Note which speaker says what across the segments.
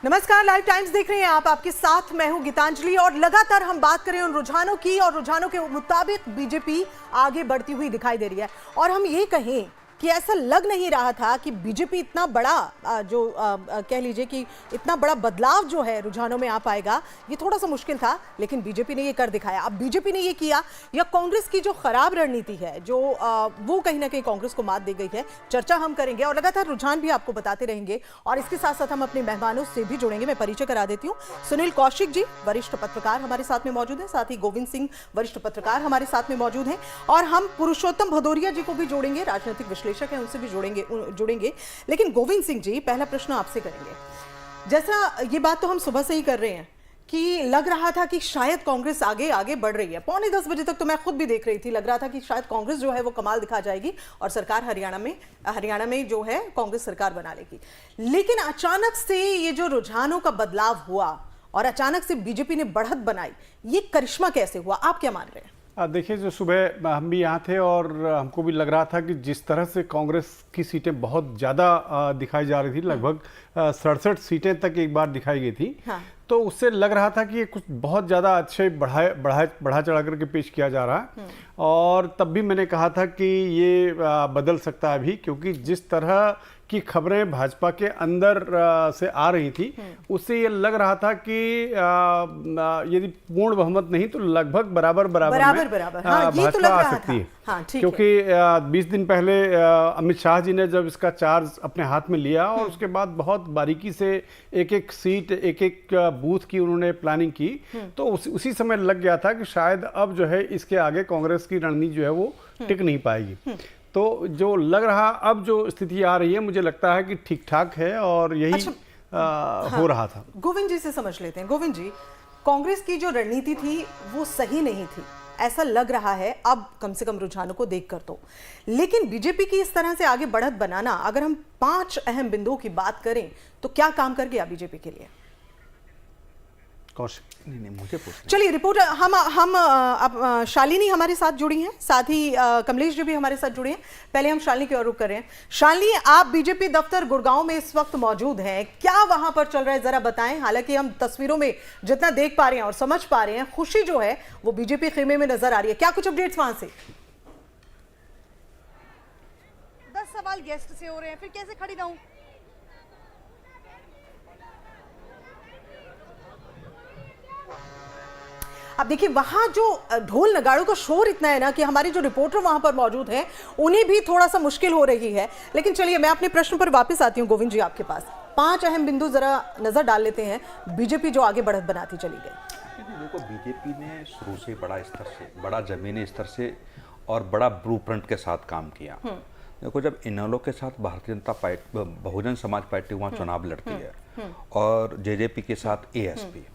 Speaker 1: नमस्कार, live times देख रहे हैं आप। आपके साथ मैं हूं गीतांजलि और लगातार हम बात करें उन रुझानों की और रुझानों के मुताबिक बीजेपी आगे बढ़ती हुई दिखाई दे रही है। और हम ये कहें कि ऐसा लग नहीं रहा था कि बीजेपी इतना बड़ा कह लीजिए कि इतना बड़ा बदलाव जो है रुझानों में आ पाएगा, ये थोड़ा सा मुश्किल था, लेकिन बीजेपी ने ये कर दिखाया। अब बीजेपी ने ये किया या कांग्रेस की जो खराब रणनीति है, जो वो कहीं ना कहीं कांग्रेस को मात दे गई है, चर्चा हम करेंगे और लगातार रुझान भी आपको बताते रहेंगे। और इसके साथ साथ हम अपने मेहमानों से भी जुड़ेंगे। मैं परिचय करा देती हूँ। सुनील कौशिक जी वरिष्ठ पत्रकार हमारे साथ में मौजूद है, साथ ही गोविंद सिंह वरिष्ठ पत्रकार हमारे साथ में मौजूद हैं और हम पुरुषोत्तम भदौरिया जी को भी जोड़ेंगे, राजनीतिक विश्लेषक हैं, उनसे भी जुड़ेंगे। लेकिन गोविंद सिंह जी, पहला प्रश्न आपसे करेंगे। जैसा ये बात तो हम सुबह से ही कर रहे हैं कि लग रहा था कि शायद कांग्रेस आगे आगे बढ़ रही है। 9:45 बजे तक तो मैं खुद भी देख रही थी, लग रहा था कि शायद कांग्रेस जो है वो कमाल दिखा जाएगी और सरकार हरियाणा में जो है कांग्रेस सरकार बना लेगी। लेकिन अचानक से ये जो रुझानों का बदलाव हुआ और अचानक से बीजेपी ने बढ़त बनाई, ये करिश्मा कैसे हुआ, आप क्या मान रहे हैं?
Speaker 2: देखिए, जो सुबह हम भी यहाँ थे और हमको भी लग रहा था कि जिस तरह से कांग्रेस की सीटें बहुत ज़्यादा दिखाई जा रही थी, लगभग 67 सीटें तक एक बार दिखाई गई थी। हाँ। तो उससे लग रहा था कि ये कुछ बहुत ज़्यादा अच्छे बढ़ा चढ़ा करके पेश किया जा रहा है। और तब भी मैंने कहा था कि ये बदल सकता है अभी, क्योंकि जिस तरह की खबरें भाजपा के अंदर से आ रही थी, उससे ये लग रहा था कि यदि पूर्ण बहुमत नहीं तो लगभग बराबर भाजपा आ सकती है। हाँ, क्योंकि 20 दिन पहले अमित शाह जी ने जब इसका चार्ज अपने हाथ में लिया और उसके बाद बहुत बारीकी से एक एक सीट, एक एक बूथ की उन्होंने प्लानिंग की, तो उसी समय लग गया था कि शायद अब जो है इसके आगे कांग्रेस की रणनीति जो है वो टिक नहीं पाएगी। तो जो लग रहा, अब जो स्थिति आ रही है, मुझे लगता है कि ठीक ठाक है और यही हो रहा था।
Speaker 1: गोविंद जी से समझ लेते हैं। गोविंद जी, कांग्रेस की जो रणनीति थी वो सही नहीं थी, ऐसा लग रहा है अब कम से कम रुझानों को देखकर तो। लेकिन बीजेपी की इस तरह से आगे बढ़त बनाना, अगर हम 5 अहम बिंदुओं की बात करें तो क्या काम कर गया बीजेपी के लिए?
Speaker 2: नहीं, मुझे
Speaker 1: चलिए रिपोर्ट हम शालिनी हमारे साथ जुड़ी हैं, साथ ही कमलेश जी भी हमारे साथ जुड़े हैं। पहले हम शालिनी की ओर रुख कर रहे हैं। शालिनी, आप बीजेपी दफ्तर गुड़गांव में इस वक्त मौजूद हैं, क्या वहां पर चल रहा है जरा बताएं। हालांकि हम तस्वीरों में जितना देख पा रहे हैं और समझ पा रहे हैं, खुशी जो है वो बीजेपी खेमे में नजर आ रही है। क्या कुछ अपडेट्स वहां से?
Speaker 3: 10 सवाल गेस्ट से हो रहे हैं, फिर कैसे खड़ी रहूं?
Speaker 1: अब देखिए, वहां जो ढोल नगाड़ों का शोर इतना है ना कि हमारे जो रिपोर्टर वहां पर मौजूद हैं उन्हें भी थोड़ा सा मुश्किल हो रही है। लेकिन चलिए, मैं अपने प्रश्न पर वापस आती हूं गोविंद जी आपके पास। 5 अहम बिंदु जरा नजर डाल लेते हैं, बीजेपी जो आगे बढ़त बनाती चली गई।
Speaker 4: देखो, बीजेपी ने शुरू से बड़ा स्तर से, बड़ा जमीनी स्तर से और बड़ा ब्लूप्रिंट के साथ काम किया। देखो, जब इनेलो के साथ भारतीय जनता पार्टी, बहुजन समाज पार्टी वहाँ चुनाव लड़ती है और जेजेपी के साथ एएसपी,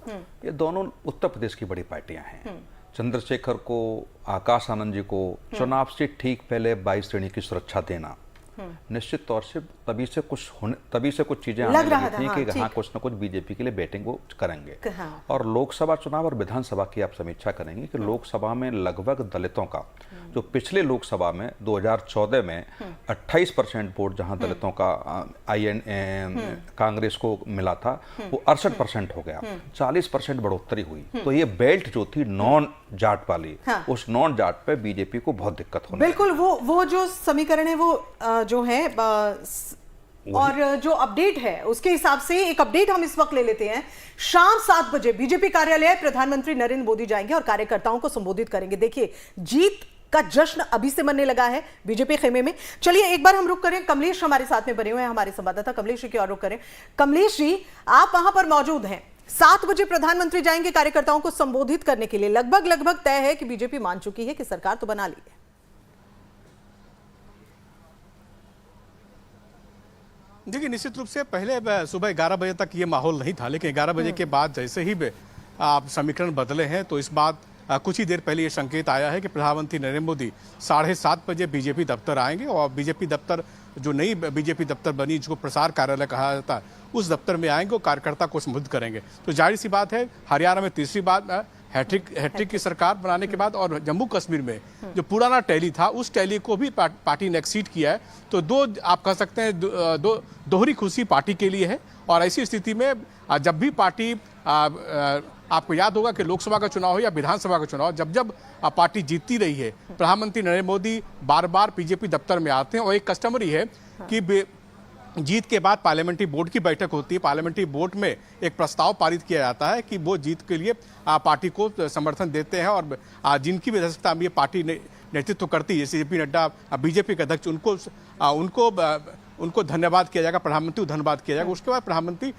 Speaker 4: ये दोनों उत्तर प्रदेश की बड़ी पार्टियां हैं। चंद्रशेखर को, आकाश आनंद जी को चुनाव से ठीक पहले 22 श्रेणी की सुरक्षा देना, निश्चित तौर से तभी से कुछ चीजें आने लगी थी कि हाँ कुछ ना कुछ बीजेपी के लिए बैटिंग वो करेंगे। और लोकसभा चुनाव और विधानसभा की आप समीक्षा करेंगे कि लोकसभा में लगभग दलितों का, जो पिछले लोकसभा में 2014 में 28% वोट जहां दलितों का कांग्रेस को मिला था, वो 68% हो गया, 40% बढ़ोतरी हुई। तो ये बेल्ट जो थी नॉन जाट वाली, उस नॉन जाट पे बीजेपी को बहुत दिक्कत होने
Speaker 1: बिल्कुल वो जो समीकरण है वो जो है और जो अपडेट है उसके हिसाब से एक अपडेट हम इस वक्त ले लेते हैं। शाम 7 बजे बीजेपी कार्यालय प्रधानमंत्री नरेंद्र मोदी जाएंगे और कार्यकर्ताओं को संबोधित करेंगे। देखिए, जीत का जश्न अभी से मनने लगा है बीजेपी खेमे में। चलिए एक बार हम रुक करें, कमलेश हमारे साथ में बने हुए हैं, हमारे संवाददाता कमलेश जी की ओर रुक करें। कमलेश जी, आप वहां पर मौजूद हैं। 7 बजे प्रधानमंत्री जाएंगे कार्यकर्ताओं को संबोधित करने के लिए। लगभग तय है कि बीजेपी मान चुकी है कि सरकार तो बना ली है।
Speaker 5: देखिए, निश्चित रूप से पहले सुबह 11 बजे तक ये माहौल नहीं था, लेकिन 11 बजे के बाद जैसे ही आप समीकरण बदले हैं, तो इस बात कुछ ही देर पहले ये संकेत आया है कि प्रधानमंत्री नरेंद्र मोदी 7:30 बजे बीजेपी दफ्तर आएंगे और बीजेपी दफ्तर, जो नई बीजेपी दफ्तर बनी, जिसको प्रसार कार्यालय कहा जाता है, उस दफ्तर में आएंगे और कार्यकर्ता को संबोधित करेंगे। तो जाहिर सी बात है, हरियाणा में तीसरी बार हैट्रिक की सरकार बनाने के बाद और जम्मू कश्मीर में जो पुराना टैली था उस टैली को भी पार्टी ने एक्सीड किया है। तो दो आप कह सकते हैं दोहरी खुशी पार्टी के लिए है। और ऐसी स्थिति में जब भी पार्टी आपको याद होगा कि लोकसभा का चुनाव हो या विधानसभा का चुनाव, जब जब पार्टी जीतती रही है, प्रधानमंत्री नरेंद्र मोदी बार बार बीजेपी दफ्तर में आते हैं और एक कस्टमरी है कि जीत के बाद पार्लियामेंट्री बोर्ड की बैठक होती है। पार्लियामेंट्री बोर्ड में एक प्रस्ताव पारित किया जाता है कि वो जीत के लिए पार्टी को समर्थन देते हैं और जिनकी भी अध्यक्षता में ये पार्टी नेतृत्व करती है, जैसे जेपी नड्डा बीजेपी के अध्यक्ष, उनको धन्यवाद किया जाएगा, प्रधानमंत्री को धन्यवाद किया जाएगा। उसके बाद प्रधानमंत्री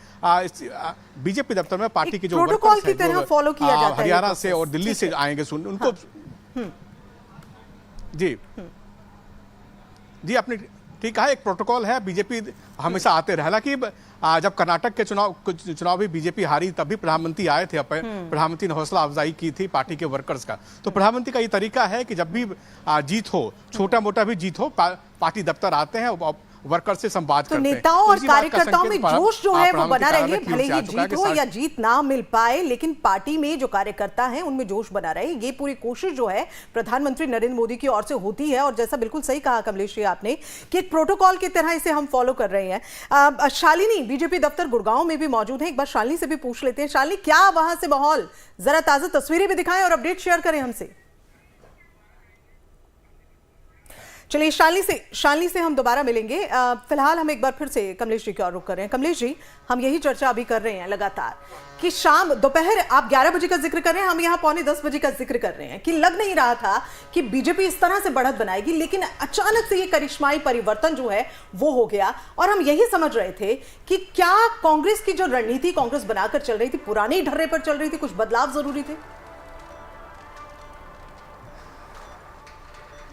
Speaker 5: बीजेपी दफ्तर में पार्टी के जो
Speaker 1: प्रोटोकॉल की तरह फॉलो किया जाता है
Speaker 5: हरियाणा से और दिल्ली से आएंगे सुन उनको। जी आपने ठीक कहा, एक प्रोटोकॉल है, बीजेपी हमेशा आते रहे। हालांकि जब कर्नाटक के चुनाव भी बीजेपी हारी तब भी प्रधानमंत्री आए थे, प्रधानमंत्री ने हौसला अफजाई की थी पार्टी के वर्कर्स का। तो प्रधानमंत्री का ये तरीका है कि जब भी जीत हो, छोटा मोटा भी जीत हो, पार्टी दफ्तर आते हैं, वर्कर से संवाद करते हैं।
Speaker 1: नेताओं और कार्यकर्ताओं में जोश जो है वो बना रहे, भले ही जीत हो या जीत ना मिल पाए, लेकिन पार्टी में जो कार्यकर्ता हैं उनमें जोश बना रहे। ये पूरी कोशिश जो है प्रधानमंत्री नरेंद्र मोदी की ओर से होती है। और जैसा बिल्कुल सही कहा कमलेश जी आपने कि एक प्रोटोकॉल की तरह इसे हम फॉलो कर रहे हैं। शालिनी बीजेपी दफ्तर गुड़गांव में भी मौजूद है, एक बार शालिनी से भी पूछ लेते हैं। शालिनी, क्या वहां से माहौल, जरा ताजा तस्वीरें भी दिखाएं और अपडेट शेयर करें हमसे। चलिए शालिनी से हम दोबारा मिलेंगे। फिलहाल हम एक बार फिर से कमलेश जी की ओर रुख कर रहे हैं। कमलेश जी, हम यही चर्चा अभी कर रहे हैं लगातार कि दोपहर आप 11 बजे का जिक्र कर रहे हैं, हम यहाँ 9:45 बजे का जिक्र कर रहे हैं कि लग नहीं रहा था कि बीजेपी इस तरह से बढ़त बनाएगी, लेकिन अचानक से ये करिश्माई परिवर्तन जो है वो हो गया। और हम यही समझ रहे थे कि क्या कांग्रेस की जो रणनीति कांग्रेस बनाकर चल रही थी पुराने ही ढर्रे पर चल रही थी, कुछ बदलाव जरूरी थे।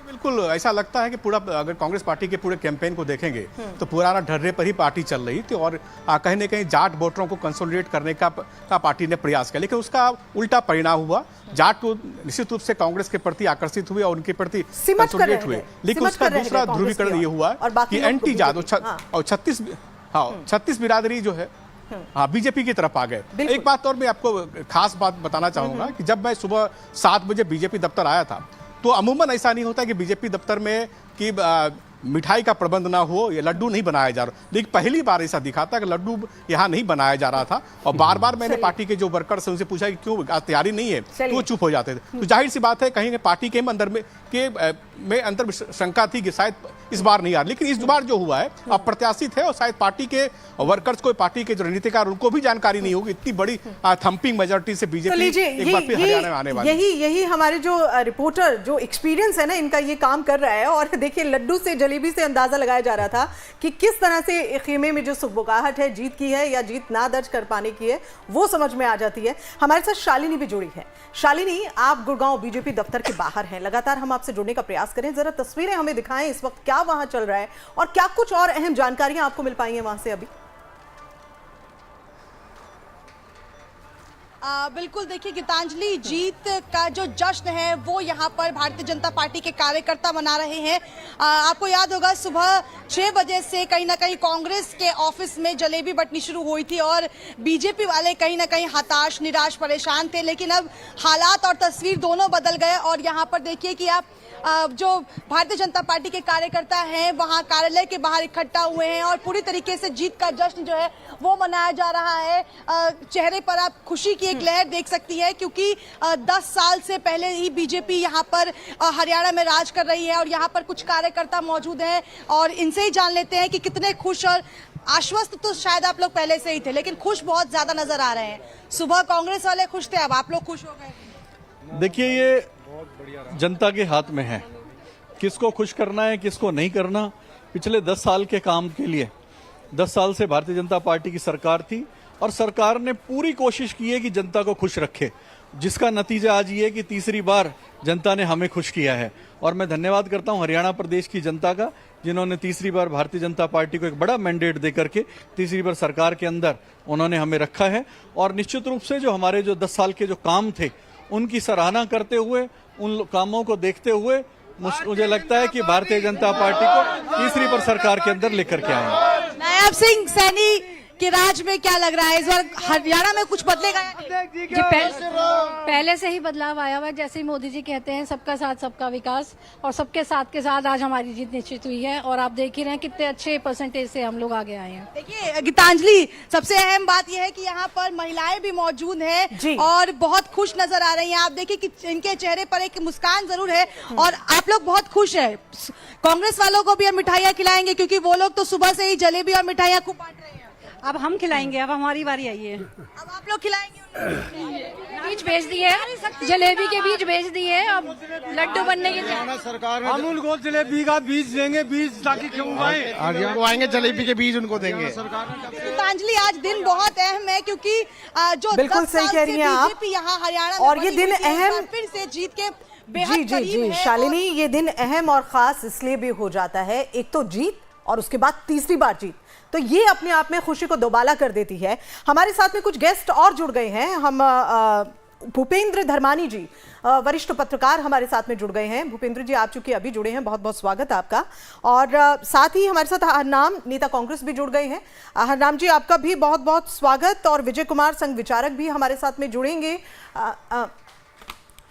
Speaker 5: बिल्कुल ऐसा लगता है कि पूरा अगर कांग्रेस पार्टी के पूरे कैंपेन को देखेंगे तो पुराना ढर्रे पर ही पार्टी चल रही थी और कहीं न कहीं जाट वोटरों को कंसोलिडेट करने का पार्टी ने प्रयास किया, लेकिन उसका उल्टा परिणाम हुआ। जाट तो निश्चित रूप से कांग्रेस के प्रति आकर्षित हुए और उनके प्रति कंसोलिडेट हुए, लेकिन उसका दूसरा ध्रुवीकरण ये हुआ कि एंटी जाट और 36 बिरादरी जो है बीजेपी की तरफ आ गए। एक बात और मैं आपको खास बात बताना चाहूंगा कि जब मैं सुबह 7 बजे बीजेपी दफ्तर आया था तो अमूमन ऐसा नहीं होता कि बीजेपी दफ्तर में कि मिठाई का प्रबंध ना हो या लड्डू नहीं बनाया जा रहा, लेकिन पहली बार ऐसा दिखा था कि लड्डू यहाँ नहीं बनाया जा रहा था। और बार बार मैंने पार्टी के जो वर्कर्स हैं उनसे पूछा कि क्यों तैयारी नहीं है, तो वो चुप हो जाते थे। तो जाहिर सी बात है कहीं पार्टी के अंदर में शंका थी कि शायद इस बार नहीं आ रहा, लेकिन इस बार जो हुआ है अप्रत्याशित है और शायद पार्टी के वर्कर्स को, पार्टी के जो रणनीतिकार उनको भी जानकारी नहीं होगी। इतनी बड़ी थंपिंग मेजोरिटी से बीजेपी एक बार फिर हरियाणा में आने वाली है।
Speaker 1: यही हमारे जो रिपोर्टर जो एक्सपीरियंस है ना, इनका ये काम कर रहा है। और देखिए लड्डू से जलेबी से अंदाजा लगाया जा रहा था कि किस तरह से खेमे में जो सुगबुगाहट है जीत की है या जीत ना दर्ज कर पाने की है वो समझ में आ जाती है। हमारे साथ शालिनी भी जुड़ी है। शालिनी, आप गुड़गांव बीजेपी दफ्तर के बाहर हैं, लगातार हम आपसे जुड़ने का प्रयास करें, जरा तस्वीरें हमें दिखाएं इस वक्त क्या वहां चल रहा है और क्या कुछ और अहम जानकारियां आपको मिल पाई हैं वहां से अभी।
Speaker 3: बिल्कुल, देखिए गीतांजलि, जीत का जो जश्न है वो यहाँ पर भारतीय जनता पार्टी के कार्यकर्ता मना रहे हैं। आपको याद होगा सुबह 6 बजे से कहीं ना कहीं कांग्रेस के ऑफिस में जलेबी बंटनी शुरू हुई थी और बीजेपी वाले कहीं ना कहीं हताश, निराश, परेशान थे। लेकिन अब हालात और तस्वीर दोनों बदल गए और यहाँ पर देखिए कि आप जो भारतीय जनता पार्टी के कार्यकर्ता हैं वहां कार्यालय के बाहर इकट्ठा हुए हैं और पूरी तरीके से जीत का जश्न जो है वो मनाया जा रहा है। चेहरे पर आप खुशी की एक लहर देख सकती है क्योंकि 10 साल से पहले ही बीजेपी यहाँ पर हरियाणा में राज कर रही है और यहाँ पर कुछ कार्यकर्ता मौजूद हैं और इनसे ही जान लेते हैं कि कितने खुश और आश्वस्त तो शायद आप लोग पहले से ही थे, लेकिन खुश बहुत ज्यादा नजर आ रहे हैं। सुबह कांग्रेस वाले खुश थे, अब आप लोग खुश हो गए।
Speaker 6: देखिए, ये जनता के हाथ में है, किसको खुश करना है किसको नहीं करना। पिछले 10 साल के काम के लिए 10 साल से भारतीय जनता पार्टी की सरकार थी और सरकार ने पूरी कोशिश की है कि जनता को खुश रखे, जिसका नतीजा आज ये है कि तीसरी बार जनता ने हमें खुश किया है। और मैं धन्यवाद करता हूं हरियाणा प्रदेश की जनता का, जिन्होंने तीसरी बार भारतीय जनता पार्टी को एक बड़ा मैंडेट दे करके तीसरी बार सरकार के अंदर उन्होंने हमें रखा है। और निश्चित रूप से जो हमारे जो 10 साल के जो काम थे उनकी सराहना करते हुए, उन कामों को देखते हुए मुझे लगता है कि भारतीय जनता पार्टी को तीसरी बार सरकार के अंदर लेकर के आए।
Speaker 3: नायब सिंह सैनी के राज में क्या लग रहा है, इस बार हरियाणा में कुछ बदलेगा या नहीं?
Speaker 7: जी पहले से ही बदलाव आया हुआ है। जैसे ही मोदी जी कहते हैं सबका साथ सबका विकास, और सबके साथ के साथ आज हमारी जीत निश्चित हुई है। और आप देख ही रहे हैं कितने अच्छे परसेंटेज से हम लोग आगे आए हैं।
Speaker 3: देखिए गीतांजलि, सबसे अहम बात यह है कि यहाँ पर महिलाएं भी मौजूद हैं और बहुत खुश नजर आ रही हैं। आप देखिए कि इनके चेहरे पर एक मुस्कान जरूर है और आप लोग बहुत खुश हैं। कांग्रेस वालों को भी हम मिठाइयाँ खिलाएंगे क्योंकि वो लोग तो सुबह से ही जलेबी और मिठाइयाँ खूब बांट रहे हैं।
Speaker 7: अब हम खिलाएंगे, अब हमारी बारी आई है।
Speaker 3: अब आप लोग खिलाएंगे?
Speaker 7: बीज बेच दिए, जलेबी के बीज बेच दिए, अब लड्डू बनने के
Speaker 8: सरकार अमूल गोल्ड जलेबी का बीज देंगे, बीज ताकि क्यों उगाएंगे, जलेबी के बीज उनको देंगे।
Speaker 3: गीतांजलि, आज दिन बहुत अहम है क्योंकि जो
Speaker 1: बिल्कुल सही कह रही हैं आप।
Speaker 3: बीजेपी यहाँ हरियाणा में
Speaker 1: और ये दिन अहम
Speaker 3: फिर से जीत के
Speaker 1: जी
Speaker 3: बेहद
Speaker 1: जी
Speaker 3: करीब
Speaker 1: जी
Speaker 3: है।
Speaker 1: शालिनी, ये दिन अहम और खास इसलिए भी हो जाता है, एक तो जीत और उसके बाद तीसरी बार जीत, तो ये अपने आप में खुशी को दोबाला कर देती है। हमारे साथ में कुछ गेस्ट और जुड़ गए हैं। हम भूपेंद्र धर्मानी जी, वरिष्ठ पत्रकार हमारे साथ में जुड़ गए हैं। भूपेंद्र जी, आप चूंकि अभी जुड़े हैं, बहुत बहुत स्वागत आपका। और साथ ही हमारे साथ हरनाम, नेता कांग्रेस भी जुड़ गए हैं। हरनाम जी, आपका भी बहुत बहुत स्वागत। और विजय कुमार, संघ विचारक, भी हमारे साथ में जुड़ेंगे।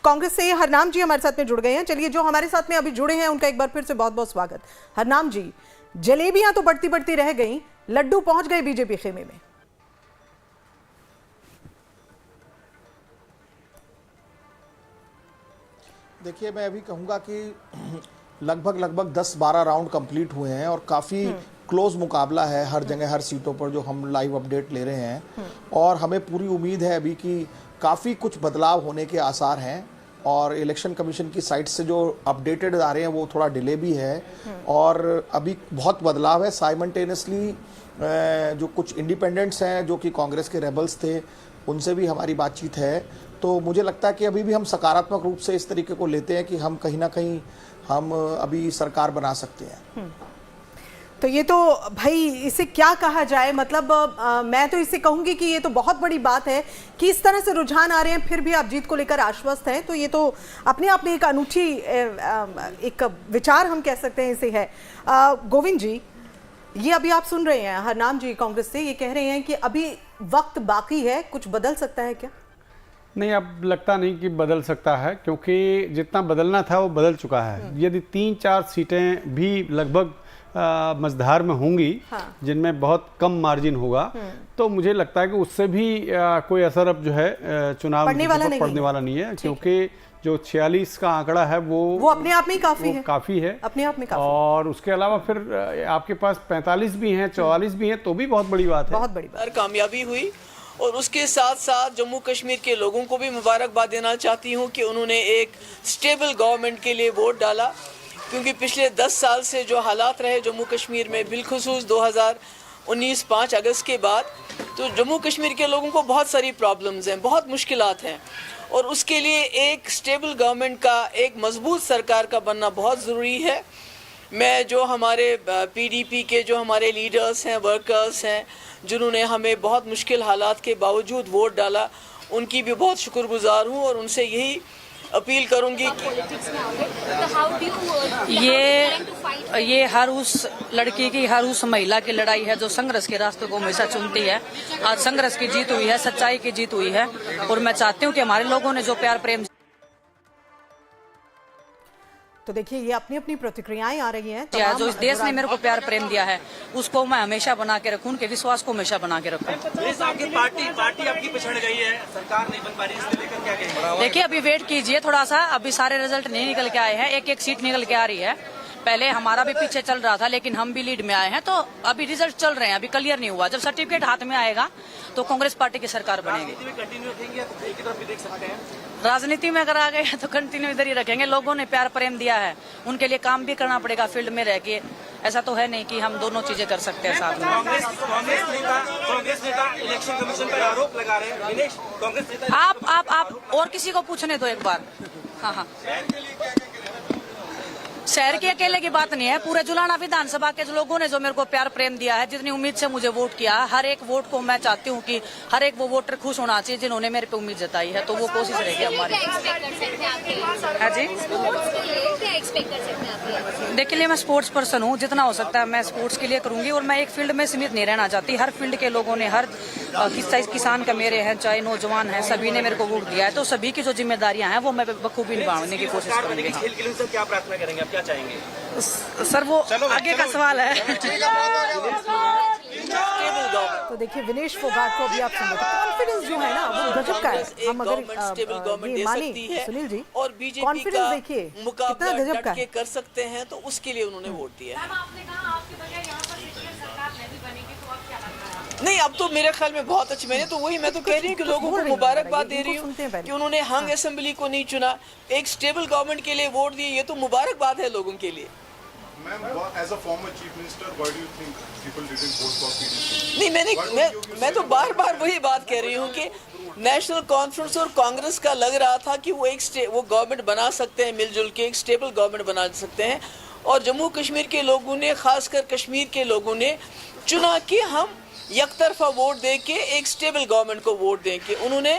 Speaker 1: कांग्रेस से हरनाम जी हमारे साथ में जुड़ गए हैं। चलिए, जो हमारे साथ में अभी जुड़े हैं उनका एक बार फिर से बहुत बहुत स्वागत। हरनाम जी, जलेबियां तो बढ़ती बढ़ती रह गई, लड्डू पहुंच गए बीजेपी खेमे में।
Speaker 9: देखिए, मैं अभी कहूंगा कि लगभग 10-12 राउंड कंप्लीट हुए हैं और काफ़ी क्लोज मुकाबला है हर जगह, हर सीटों पर जो हम लाइव अपडेट ले रहे हैं। और हमें पूरी उम्मीद है अभी कि काफ़ी कुछ बदलाव होने के आसार हैं। और इलेक्शन कमीशन की साइट से जो अपडेटेड आ रहे हैं वो थोड़ा डिले भी है और अभी बहुत बदलाव है। साइमल्टेनियसली जो कुछ इंडिपेंडेंट्स हैं जो कि कांग्रेस के रेबल्स थे, उनसे भी हमारी बातचीत है। तो मुझे लगता है कि अभी भी हम सकारात्मक रूप से इस तरीके को लेते हैं कि हम कहीं ना कहीं हम अभी सरकार बना सकते हैं।
Speaker 1: तो ये तो भाई इसे क्या कहा जाए, मतलब मैं तो इसे कहूंगी कि ये तो बहुत बड़ी बात है कि इस तरह से रुझान आ रहे हैं, फिर भी आप जीत को लेकर आश्वस्त हैं। तो ये तो अपने आप में एक अनूठी एक विचार हम कह सकते हैं इसे है। गोविंद जी, ये अभी आप सुन रहे हैं हरनाम जी कांग्रेस से, ये कह रहे हैं कि अभी वक्त बाकी है, कुछ बदल सकता है क्या?
Speaker 2: नहीं, अब लगता नहीं कि बदल सकता है, क्योंकि जितना बदलना था वो बदल चुका है। यदि 3-4 सीटें भी लगभग मझधार में होंगी, जिनमें बहुत कम मार्जिन होगा, तो मुझे लगता है कि उससे भी कोई असर अब जो है चुनाव पड़ने वाला नहीं है, क्योंकि जो 46 का आंकड़ा है वो अपने आप में ही काफी है अपने आप में काफी। और उसके अलावा फिर आपके पास 45 भी हैं, 44 भी हैं, तो भी बहुत बड़ी बात है,
Speaker 1: बहुत बड़ी बात।
Speaker 10: कामयाबी हुई और उसके साथ साथ जम्मू कश्मीर के लोगों को भी मुबारकबाद देना चाहती हूँ कि उन्होंने एक स्टेबल गवर्नमेंट के लिए वोट डाला, क्योंकि पिछले 10 साल से जो हालात रहे जम्मू कश्मीर में, बिलखुसूस 2019 5 अगस्त के बाद, तो जम्मू कश्मीर के लोगों को बहुत सारी प्रॉब्लम्स हैं, बहुत मुश्किलात हैं। और उसके लिए एक स्टेबल गवर्नमेंट का, एक मजबूत सरकार का बनना बहुत ज़रूरी है। मैं जो हमारे पीडीपी के जो हमारे लीडर्स हैं, वर्कर्स हैं, जिन्होंने हमें बहुत मुश्किल हालात के बावजूद वोट डाला, उनकी भी बहुत शुक्रगुजार हूँ और उनसे यही अपील करूंगी कि
Speaker 11: ये हर उस लड़की की, हर उस महिला की लड़ाई है जो संघर्ष के रास्ते को हमेशा चुनती है। आज संघर्ष की जीत हुई है, सच्चाई की जीत हुई है और मैं चाहती हूँ कि हमारे लोगों ने जो प्यार प्रेम।
Speaker 1: तो देखिए, ये अपनी अपनी प्रतिक्रियाएं आ रही हैं।
Speaker 11: जो इस देश ने मेरे को प्यार प्रेम दिया है उसको मैं हमेशा बना के रखूं, उनके विश्वास को हमेशा बना के रखूं।
Speaker 12: पार्टी आपकी पिछड़ गई है, सरकार नहीं बन पा रही, इसको लेकर क्या कहेंगे?
Speaker 11: देखिए, अभी वेट कीजिए थोड़ा सा, अभी सारे रिजल्ट नहीं निकल के आए हैं, एक एक सीट निकल के आ रही है। पहले हमारा भी पीछे चल रहा था, लेकिन हम भी लीड में आए हैं, तो अभी रिजल्ट चल रहे हैं, अभी क्लियर नहीं हुआ। जब सर्टिफिकेट हाथ में आएगा तो कांग्रेस पार्टी की सरकार बनेगी। राजनीति में अगर आ गए तो कंटिन्यू इधर ही रखेंगे। लोगों ने प्यार प्रेम दिया है, उनके लिए काम भी करना पड़ेगा फील्ड में रह के। ऐसा तो है नहीं कि हम दोनों चीजें कर सकते हैं साथ में।
Speaker 12: कांग्रेस नेता इलेक्शन कमीशन पर आरोप लगा रहे हैं। कांग्रेस नेता
Speaker 11: आप और किसी को पूछने दो एक बार। हाँ, शहर के अकेले की बात नहीं है, पूरे जुलाना विधानसभा के लोगों ने जो मेरे को प्यार प्रेम दिया है, जितनी उम्मीद से मुझे वोट किया है, हर एक वोट को मैं चाहती हूँ कि हर एक वो वोटर खुश होना चाहिए जिन्होंने मेरे पे उम्मीद जताई है, तो वो कोशिश रहेगी हमारी। हाँ जी, देखिए मैं स्पोर्ट्स पर्सन हूँ, जितना हो सकता है मैं स्पोर्ट्स के लिए करूंगी और मैं एक फील्ड में सीमित नहीं रहना चाहती। हर फील्ड के लोगों ने, हर किसान का मेरे हैं, चाहे नौजवान हैं, सभी ने मेरे को वोट दिया है, तो सभी की जो जिम्मेदारियां हैं वो मैं बखूबी निभाने की कोशिश करूंगी।
Speaker 12: खेल के लिए सर क्या प्रार्थना करेंगे, आप क्या चाहेंगे?
Speaker 11: सर वो आगे का सवाल है।
Speaker 1: तो देखिए विनेश फोगाट को अभी आप सुन रहे थे, कॉन्फिडेंस जो है ना वो गजब का है। हम अगर ये माने सुनील जी,
Speaker 10: और बीजेपी
Speaker 1: कॉन्फिडेंस देखिए कितना गजब का है।
Speaker 10: कर सकते हैं, तो उसके लिए उन्होंने वोट दिया है। नहीं, अब तो मेरे ख्याल में बहुत अच्छी, मैं तो कह रही हूँ कि लोगों को मुबारकबाद दे रही हूँ कि उन्होंने हंग असेंबली को नहीं चुना, एक स्टेबल गवर्नमेंट के लिए वोट दिए, ये तो मुबारकबाद है लोगों के लिए।
Speaker 13: As a former chief minister, why do you think people didn't vote for PDP?
Speaker 10: नहीं, मैं तो बार वही बात कह रही हूँ कि नेशनल कॉन्फ्रेंस और कांग्रेस का लग रहा था कि वो गवर्नमेंट बना सकते हैं, मिलजुल के एक स्टेबल गवर्नमेंट बना सकते हैं, और जम्मू कश्मीर के लोगों ने, खासकर कश्मीर के लोगों ने चुना कि हम यकतरफा वोट दे के एक स्टेबल गवर्नमेंट को वोट दें कि उन्होंने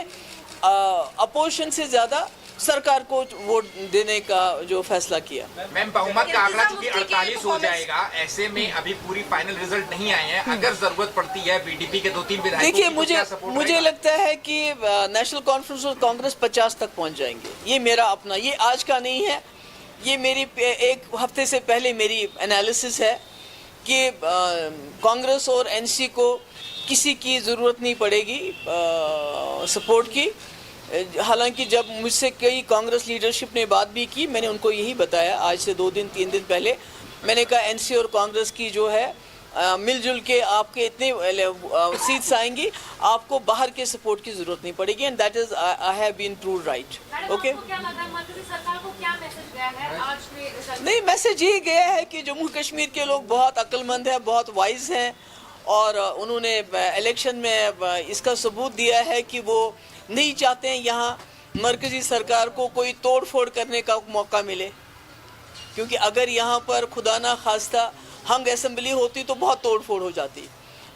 Speaker 10: अपोजिशन से ज़्यादा सरकार को वोट देने का जो फैसला किया।
Speaker 14: मैम, बहुमत का आंकड़ा चूंकि 48 हो जाएगा, ऐसे में अभी पूरी फाइनल रिजल्ट नहीं आए हैं, अगर जरूरत पड़ती है बीडीपी के 2-3 विधायकों,
Speaker 10: देखिए मुझे लगता है कि नेशनल कॉन्फ्रेंस और कांग्रेस 50 तक पहुंच जाएंगे। ये मेरा अपना, ये आज का नहीं है, ये मेरी एक हफ्ते से पहले मेरी एनालिसिस है कि कांग्रेस और एनसी को किसी की ज़रूरत नहीं पड़ेगी सपोर्ट की। हालांकि जब मुझसे कई कांग्रेस लीडरशिप ने बात भी की, मैंने उनको यही बताया आज से 2-3 दिन पहले, मैंने कहा एनसी और कांग्रेस की जो है मिलजुल के आपके इतने सीट्स आएंगी, आपको बाहर के सपोर्ट की ज़रूरत नहीं पड़ेगी, and that is I have been proved right. Okay, नहीं, मैसेज ये गया है कि जम्मू कश्मीर के लोग बहुत अक्लमंद हैं, बहुत वाइज हैं, और उन्होंने इलेक्शन में इसका सबूत दिया है कि वो नहीं चाहते हैं यहाँ मरकजी सरकार को कोई तोड़ फोड़ करने का मौका मिले, क्योंकि अगर यहाँ पर खुदा ना खास्ता हंग असेंबली होती तो बहुत तोड़ फोड़ हो जाती,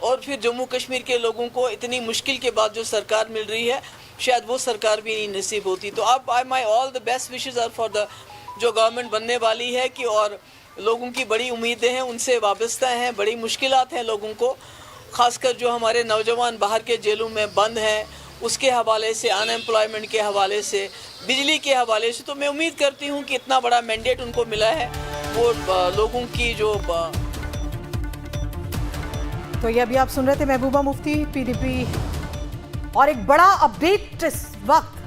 Speaker 10: और फिर जम्मू कश्मीर के लोगों को इतनी मुश्किल के बाद जो सरकार मिल रही है, शायद वो सरकार भी नहीं नसीब होती। तो अब my all the best wishes are for the जो गवर्नमेंट बनने वाली है कि, और लोगों की बड़ी उम्मीदें हैं, उनसे वाबस्ता हैं, बड़ी मुश्किलात हैं लोगों को, ख़ासकर जो हमारे नौजवान बाहर के जेलों में बंद हैं, उसके हवाले से, अनएम्प्लॉयमेंट के हवाले से, बिजली के हवाले से। तो मैं उम्मीद करती हूँ कि इतना बड़ा मैंडेट उनको मिला है, वो लोगों की जो
Speaker 1: तो ये अभी आप सुन रहे थे महबूबा मुफ्ती, पीडीपी, और एक बड़ा अपडेट इस वक्त।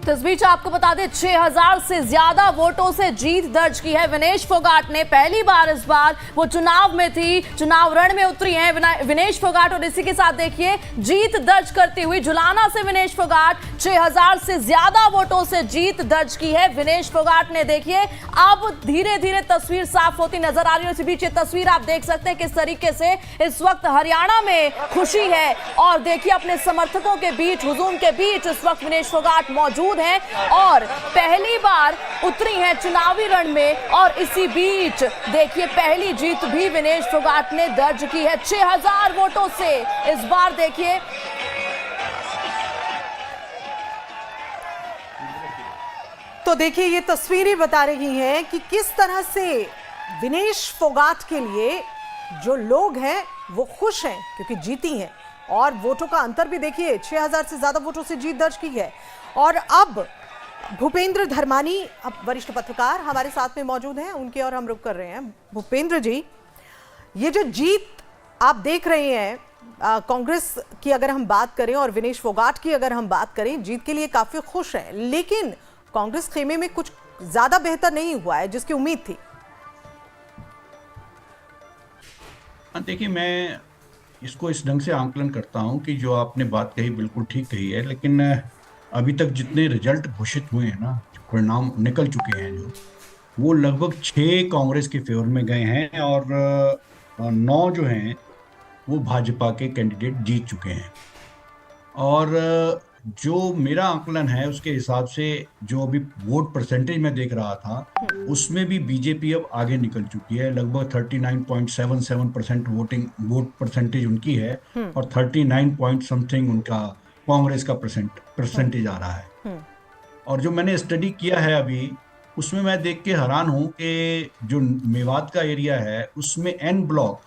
Speaker 15: तो इस बीच आपको बता दें 6000 से ज्यादा वोटों से जीत दर्ज की है विनेश फोगाट ने। पहली बार इस बार वो चुनाव में थी, चुनाव रण में उतरी हैं विनेश फोगाट, और इसी के साथ देखिए जीत दर्ज करती हुई जुलाना से विनेश फोगाट 6000 से ज्यादा वोटों से जीत दर्ज की है विनेश फोगाट ने। देखिए अब धीरे धीरे तस्वीर साफ होती नजर आ रही है। इसी बीच ये तस्वीर आप देख सकते हैं किस तरीके से इस वक्त हरियाणा में खुशी है, और देखिए अपने समर्थकों के बीच, हुजूम के बीच इस वक्त विनेश फोगाट मौजूद हैं और पहली बार उतरी हैं चुनावी रण में। और इसी बीच देखिए पहली जीत भी विनेश फोगाट ने दर्ज की है 6000 वोटों से इस बार। देखिए
Speaker 1: तो देखिए ये तस्वीरें बता रही हैं कि किस तरह से विनेश फोगाट के लिए जो लोग हैं वो खुश हैं क्योंकि जीती हैं, और वोटों का अंतर भी देखिए 6000 से ज्यादा वोटों से जीत दर्ज की है। और अब भूपेंद्र धर्मानी, अब वरिष्ठ पत्रकार हमारे साथ में मौजूद हैं, उनके और हम रुक कर रहे हैं। भूपेंद्र जी, ये जो जीत आप देख रहे हैं कांग्रेस की अगर हम बात करें और विनेश फोगाट की अगर हम बात करें, जीत के लिए काफी खुश हैं, लेकिन कांग्रेस खेमे में कुछ ज्यादा बेहतर नहीं हुआ है जिसकी उम्मीद थी।
Speaker 16: देखिए मैं इसको इस ढंग से आंकलन करता हूं कि जो आपने बात कही बिल्कुल ठीक कही है, लेकिन अभी तक जितने रिजल्ट घोषित हुए हैं ना, परिणाम निकल चुके हैं जो, वो लगभग 6 कांग्रेस के फेवर में गए हैं और 9 जो हैं वो भाजपा के कैंडिडेट जीत चुके हैं। और जो मेरा आकलन है उसके हिसाब से जो अभी वोट परसेंटेज में देख रहा था उसमें भी बीजेपी अब आगे निकल चुकी है। लगभग 39.77% वोट परसेंटेज उनकी है और 39 पॉइंट समथिंग उनका कांग्रेस का परसेंटेज आ रहा है। और जो मैंने स्टडी किया है अभी उसमें मैं देख के हैरान हूं कि जो मेवात का एरिया है उसमें एन ब्लॉक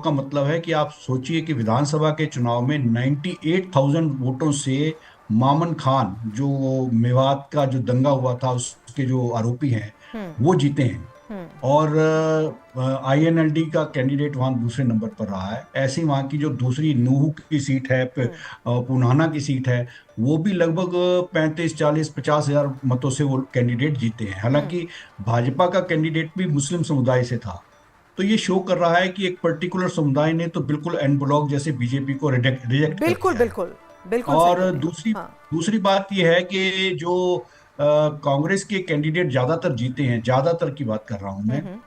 Speaker 16: का मतलब है कि आप सोचिए कि विधानसभा के चुनाव में 98,000 वोटों से मामन खान जो मेवात का जो दंगा हुआ था उसके जो आरोपी हैं वो जीते हैं और INLD का कैंडिडेट वहां दूसरे नंबर पर रहा है। ऐसी वहां की जो दूसरी नूह की सीट है, पुनाना की सीट है, वो भी लगभग 35, 40, 50 हजार मतों से वो कैंडिडेट जीते हैं। हालांकि भाजपा का कैंडिडेट भी मुस्लिम समुदाय से था। तो ये शो कर रहा है कि एक पर्टिकुलर समुदाय ने तो बिल्कुल एन ब्लॉक जैसे बीजेपी को रिजेक्ट
Speaker 1: बिल्कुल
Speaker 16: और दूसरी बात ये है कि जो कांग्रेस के कैंडिडेट ज्यादातर जीते हैं, ज्यादातर की बात कर रहा हूं मैं,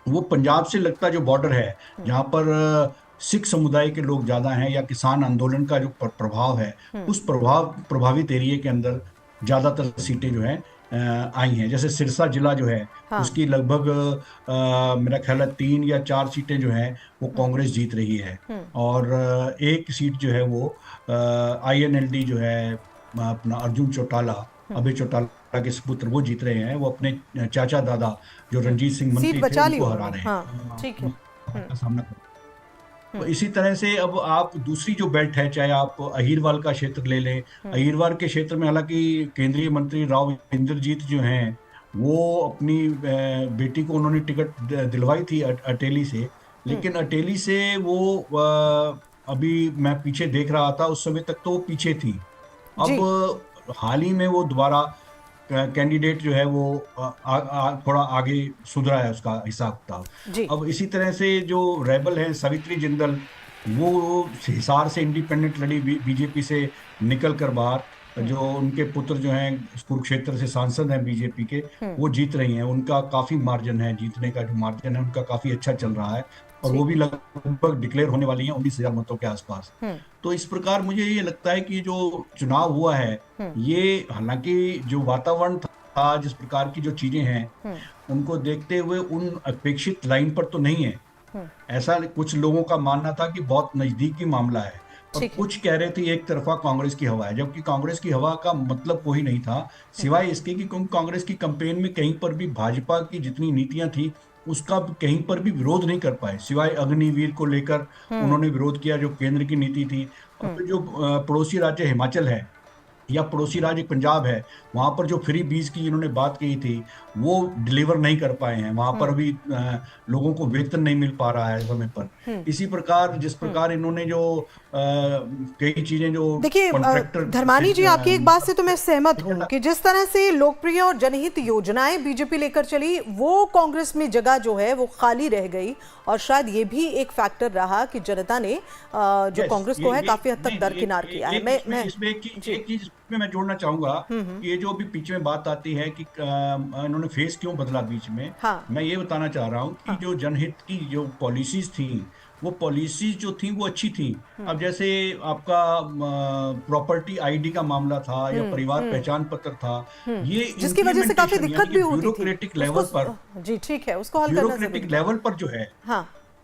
Speaker 16: वो पंजाब से लगता जो बॉर्डर है जहां पर सिख समुदाय के लोग ज्यादा हैं या किसान आंदोलन का जो प्रभाव है उस प्रभावित एरिया के अंदर ज्यादातर सीटें जो है आई हैं। जैसे सिरसा जिला जो है उसकी लगभग मेरा ख्याल है 3 या 4 सीटें जो हैं वो कांग्रेस जीत रही है और एक सीट जो है वो INLD जो है अपना अर्जुन चौटाला, अभय चौटाला के सुपुत्र वो जीत रहे हैं। वो अपने चाचा दादा जो रणजीत सिंह मंत्री थे उनको हरा रहे हैं।
Speaker 1: ठीक है।
Speaker 16: सामना तो इसी तरह से अब आप दूसरी जो बेल्ट है, चाहे आप अहीरवाल का क्षेत्र ले लें, अहीरवाल के क्षेत्र में हालांकि केंद्रीय मंत्री राव इंद्रजीत जो हैं वो अपनी बेटी को उन्होंने टिकट दिलवाई थी अटेली से, लेकिन अटेली से वो अभी मैं पीछे देख रहा था उस समय तक तो वो पीछे थी। अब हाल ही में वो दोबारा कैंडिडेट जो है वो थोड़ा आगे सुधरा है उसका हिसाब किताब। अब इसी तरह से जो रेबल है सावित्री जिंदल वो हिसार से इंडिपेंडेंट लड़ी बीजेपी से निकल कर बाहर, जो उनके पुत्र जो हैं कुरुक्षेत्र से सांसद हैं बीजेपी के वो जीत रही हैं। उनका काफी मार्जिन है, जीतने का जो मार्जिन है उनका काफी अच्छा चल रहा है और वो भी लगभग डिक्लेयर होने वाली हैं 19,000 मतों के आसपास। तो इस प्रकार मुझे ये लगता है कि जो चुनाव हुआ है ये हालांकि जो वातावरण था, जिस प्रकार की जो चीजें हैं उनको देखते हुए उन अपेक्षित लाइन पर तो नहीं है। ऐसा कुछ लोगों का मानना था कि बहुत नजदीकी मामला है और कुछ कह रहे थे एक तरफा कांग्रेस की हवा है, जबकि कांग्रेस की हवा का मतलब कोई नहीं था सिवाय इसके कि कांग्रेस की कैंपेन में कहीं पर भी भाजपा की जितनी नीतियां थी उसका कहीं पर भी विरोध नहीं कर पाए, सिवाय अग्निवीर को लेकर उन्होंने विरोध किया जो केंद्र की नीति थी। और जो पड़ोसी राज्य हिमाचल है या पड़ोसी राज्य पंजाब है वहां पर जो फ्री बीज की इन्होंने बात कही थी वो डिलीवर नहीं कर पाए हैं। वहां पर अभी लोगों को वेतन नहीं मिल पा रहा है समय पर। इसी प्रकार जिस प्रकार इन्होंने जो कई चीजें जो
Speaker 1: देखिए धर्मानी जी, आपकी एक बात से तो मैं सहमत हूँ कि जिस तरह से लोकप्रिय और जनहित योजनाएं बीजेपी लेकर चली वो कांग्रेस में जगह जो है वो खाली रह गई और शायद ये भी एक फैक्टर रहा कि जनता ने जो कांग्रेस को है काफी हद तक दरकिनार किया है। मैं
Speaker 16: इसमें एक चीज मैं जोड़ना चाहूंगा कि ये जो अभी बीच में बात आती है कि इन्होंने फेस क्यों बदला बीच में, मैं ये बताना चाह रहा हूँ कि जो जनहित की जो पॉलिसीज थी वो पॉलिसीज जो थी वो अच्छी थी। अब जैसे आपका प्रॉपर्टी ID का मामला था या परिवार पहचान पत्र था, ये
Speaker 1: जिसकी वजह से काफी दिक्कत भी होती थी
Speaker 16: ब्यूरोक्रेटिक लेवल पर।
Speaker 1: जी ठीक है, उसको हल करना जरूरी है।
Speaker 16: ब्यूरोक्रेटिक लेवल पर जो है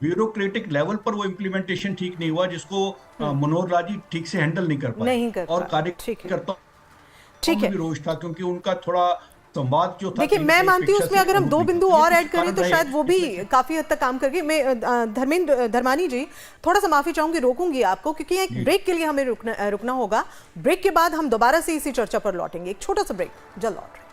Speaker 16: ब्यूरोक्रेटिक लेवल पर वो इम्प्लीमेंटेशन ठीक नहीं हुआ जिसको मनोहर लाल जी ठीक से हैंडल नहीं कर पाए और कार्यकर्ता
Speaker 1: ठीक है
Speaker 16: विरोध था क्योंकि उनका थोड़ा संवाद जो था।
Speaker 1: देखिए मैं मानती हूँ उसमें अगर हम 2 बिंदु और ऐड करें तो शायद वो भी काफी हद तक काम करके। मैं धर्मानी जी थोड़ा सा माफी चाहूंगी, रोकूंगी आपको क्योंकि एक ब्रेक के लिए हमें रुकना होगा। ब्रेक के बाद हम दोबारा से इसी चर्चा पर लौटेंगे। एक छोटा सा ब्रेक, जल्द लौट रहे हैं।